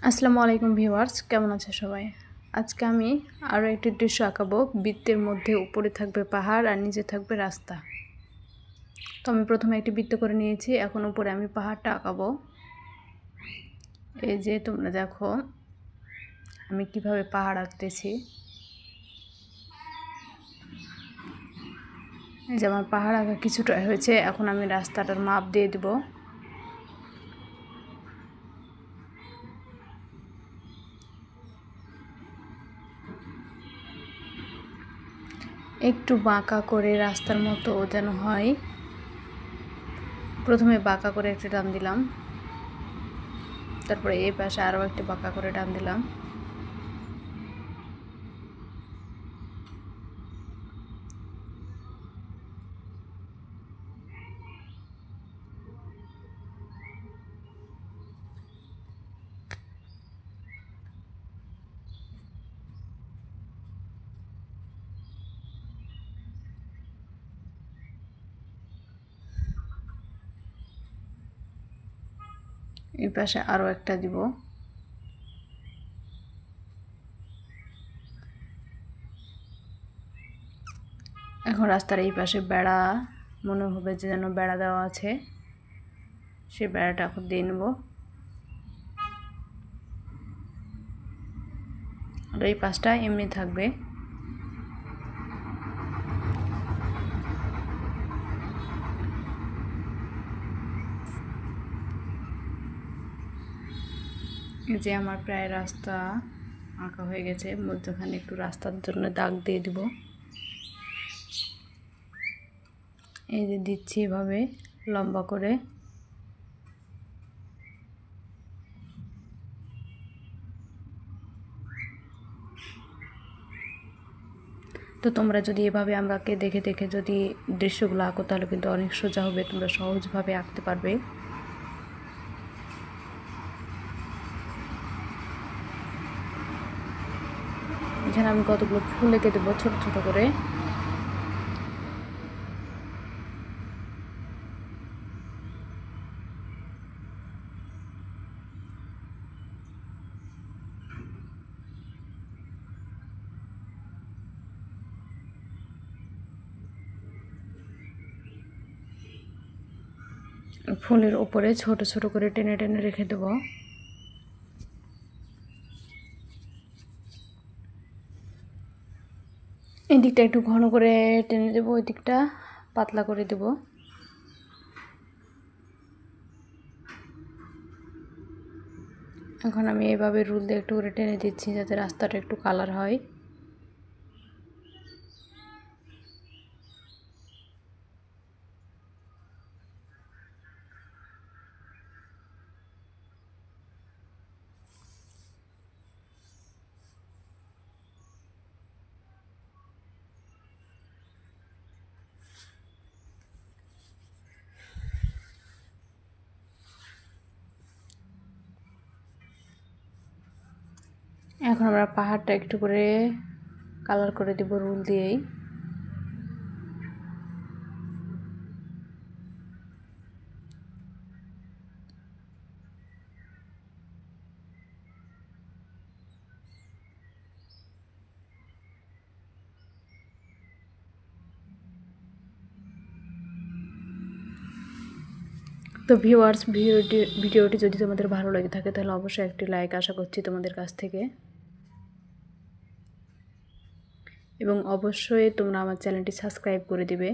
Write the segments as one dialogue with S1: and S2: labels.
S1: আসসালামু আলাইকুম ভিউয়ার্স, কেমন আছে সবাই? আজকে আমি আরও একটি দৃশ্য আঁকাবো। বৃত্তের মধ্যে উপরে থাকবে পাহাড় আর নিচে থাকবে রাস্তা। তো আমি প্রথমে একটি বৃত্ত করে নিয়েছি, এখন উপরে আমি পাহাড়টা আঁকাবো। এই যে তোমরা দেখো আমি কিভাবে পাহাড় আঁকতেছি। এই যে আমার পাহাড় আঁকা কিছুটা হয়েছে, এখন আমি রাস্তাটার মাপ দিয়ে দেব। একটু বাঁকা করে রাস্তার মতো যেন হয়। প্রথমে বাঁকা করে একটা টান দিলাম, তারপরে এই পাশে আরও একটি বাঁকা করে টান দিলাম। এই পাশে আরও একটা দিব। এখন রাস্তার এই পাশে বেড়া, মনে হবে যে যেন বেড়া দেওয়া আছে, সেই বেড়াটা এখন দিয়ে নেব। আর এই পাশটা এমনি থাকবে। যে আমার প্রায় রাস্তা আঁকা হয়ে গেছে, মধ্যখানে একটু রাস্তার জন্য দাগ দিয়ে দিব। এই যে দিচ্ছি এভাবে লম্বা করে। তো তোমরা যদি এভাবে আমাকে দেখে দেখে যদি দৃশ্যগুলো আঁকো তাহলে কিন্তু অনেক সোজা হবে, তোমরা সহজভাবে আঁকতে পারবে। এখানে আমি কতগুলো ফুল এঁকে দেবো ছোট ছোট করে। ফুলের উপরে ছোট ছোট করে টেনে টেনে রেখে দেবো। এই দিকটা একটু ঘন করে টেনে দেবো, ওই দিকটা পাতলা করে দেবো। এখন আমি এভাবে রুল দিয়ে একটু করে টেনে দিচ্ছি যাতে রাস্তাটা একটু কালার হয়। এখন আমরা পাহাড়টা একটু করে কালার করে দেব রুল দিয়েই। তো ভিউয়ার্স, ভিডিওটি যদি তোমাদের ভালো লেগে থাকে তাহলে অবশ্যই একটি লাইক আশা করছি তোমাদের কাছ থেকে, এবং অবশ্যই তোমরা আমার চ্যানেলটি সাবস্ক্রাইব করে দিবে।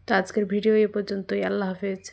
S1: তো আজকের ভিডিও এ পর্যন্তই। আল্লাহ হাফেজ।